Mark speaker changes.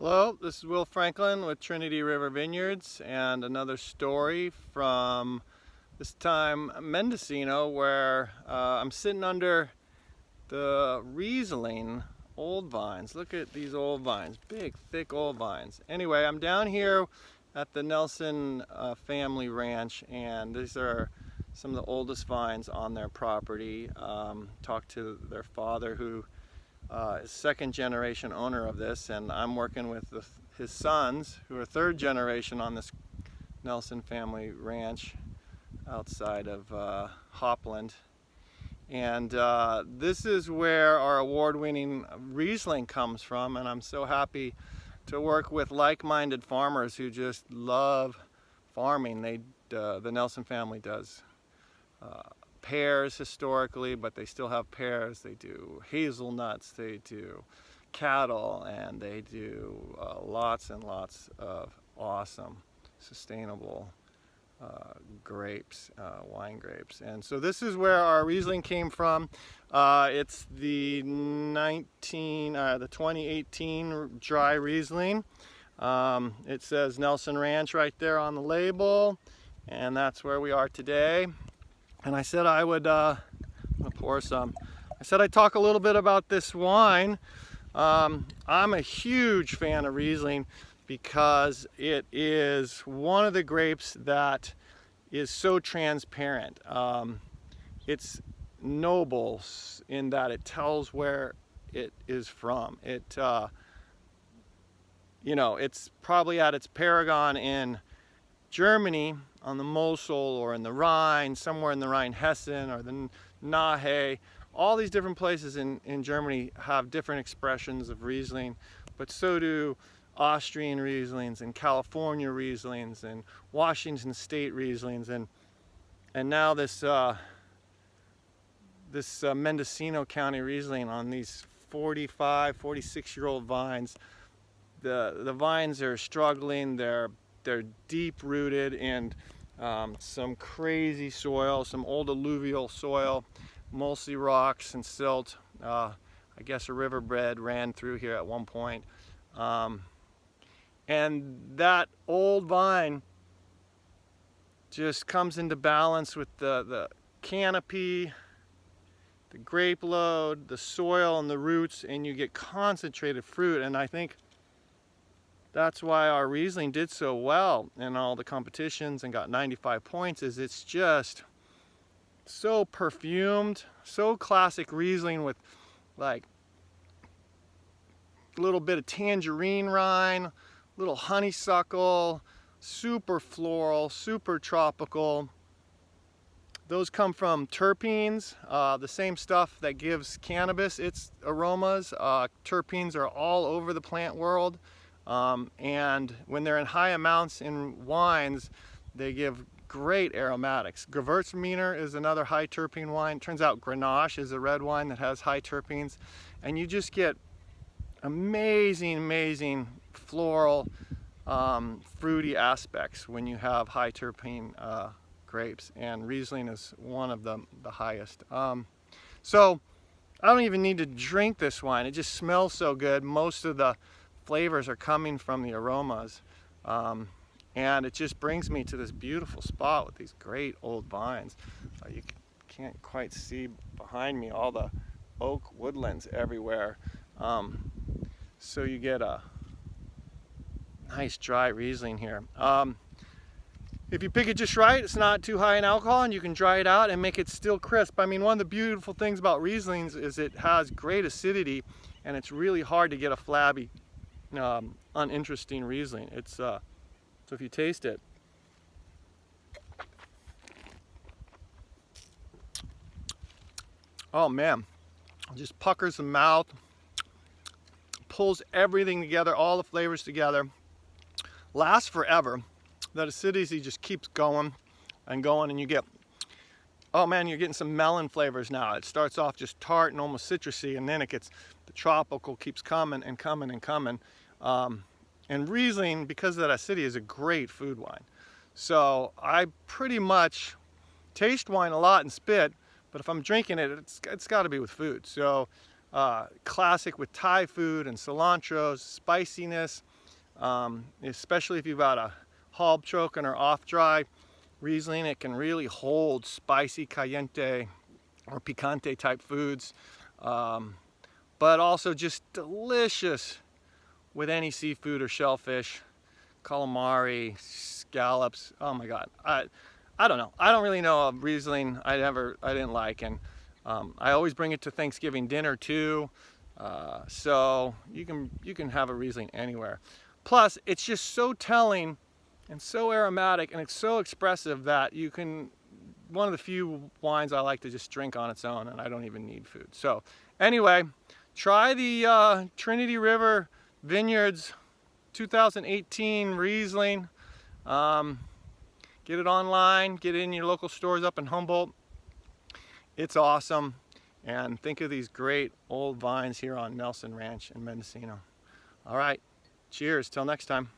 Speaker 1: Hello, this is Wil Franklin with Trinity River Vineyards, and another story from this time Mendocino, where I'm sitting under the Riesling old vines. Look at these old vines, big thick old vines. Anyway, I'm down here at the Nelson family ranch, and these are some of the oldest vines on their property. Talked to their father, who is second generation owner of this, and I'm working with his sons, who are third generation on this Nelson family ranch outside of Hopland. And this is where our award-winning Riesling comes from, and I'm so happy to work with like-minded farmers who just love farming. The Nelson family does pears historically, but they still have pears. They do hazelnuts, they do cattle, and they do lots and lots of awesome sustainable grapes, wine grapes. And so this is where our Riesling came from. It's the 2018 Dry Riesling. It says Nelson Ranch right there on the label, and that's where we are today. And I said I would I'm gonna pour some. I said I'd talk a little bit about this wine. I'm a huge fan of Riesling because it is one of the grapes that is so transparent. It's noble in that it tells where it is from. It's probably at its paragon in Germany, on the Mosel, or in the Rhine, somewhere in the Rhine-Hessen or the Nahe. All these different places in Germany have different expressions of Riesling, but so do Austrian Rieslings and California Rieslings and Washington State Rieslings, and now this Mendocino County Riesling on these 46-year-old vines. The vines are struggling. They're deep rooted in some crazy soil, some old alluvial soil, mostly rocks and silt. I guess a riverbed ran through here at one point. And that old vine just comes into balance with the canopy, the grape load, the soil, and the roots, and you get concentrated fruit. And I think that's why our Riesling did so well in all the competitions and got 95 points, is it's just so perfumed, so classic Riesling, with like a little bit of tangerine rind, little honeysuckle, super floral, super tropical. Those come from terpenes, the same stuff that gives cannabis its aromas. Terpenes are all over the plant world. And when they're in high amounts in wines, they give great aromatics. Gewürztraminer is another high terpene wine. Turns out Grenache is a red wine that has high terpenes. And you just get amazing floral, fruity aspects when you have high terpene grapes. And Riesling is one of the highest. So I don't even need to drink this wine. It just smells so good. Most of the flavors are coming from the aromas, and it just brings me to this beautiful spot with these great old vines. You can't quite see behind me all the oak woodlands everywhere, so you get a nice dry Riesling here. If you pick it just right, it's not too high in alcohol, and you can dry it out and make it still crisp. I mean, one of the beautiful things about Rieslings is it has great acidity, and it's really hard to get a flabby, uninteresting Riesling. It's so if you taste it, oh man, it just puckers the mouth, pulls everything together, all the flavors together, lasts forever. That acidity just keeps going and going, and you get, oh man, you're getting some melon flavors now. It starts off just tart and almost citrusy, and then it gets, the tropical keeps coming and coming and coming. And Riesling, because of that acidity, is a great food wine. So I pretty much taste wine a lot and spit, but if I'm drinking it, it's got to be with food. So classic with Thai food and cilantro, spiciness, especially if you've got a Halbtrocken or off-dry Riesling. It can really hold spicy, caliente, or picante type foods, but also just delicious with any seafood or shellfish, calamari, scallops. Oh my God, I don't know. I don't really know a Riesling I didn't like, and I always bring it to Thanksgiving dinner too. So you can have a Riesling anywhere. Plus, it's just so telling and so aromatic, and it's so expressive that you can. One of the few wines I like to just drink on its own, and I don't even need food. So anyway, try the Trinity River Vineyards 2018 Riesling. Get it online, get it in your local stores up in Humboldt. It's awesome. And think of these great old vines here on Nelson Ranch in Mendocino. All right, cheers, till next time.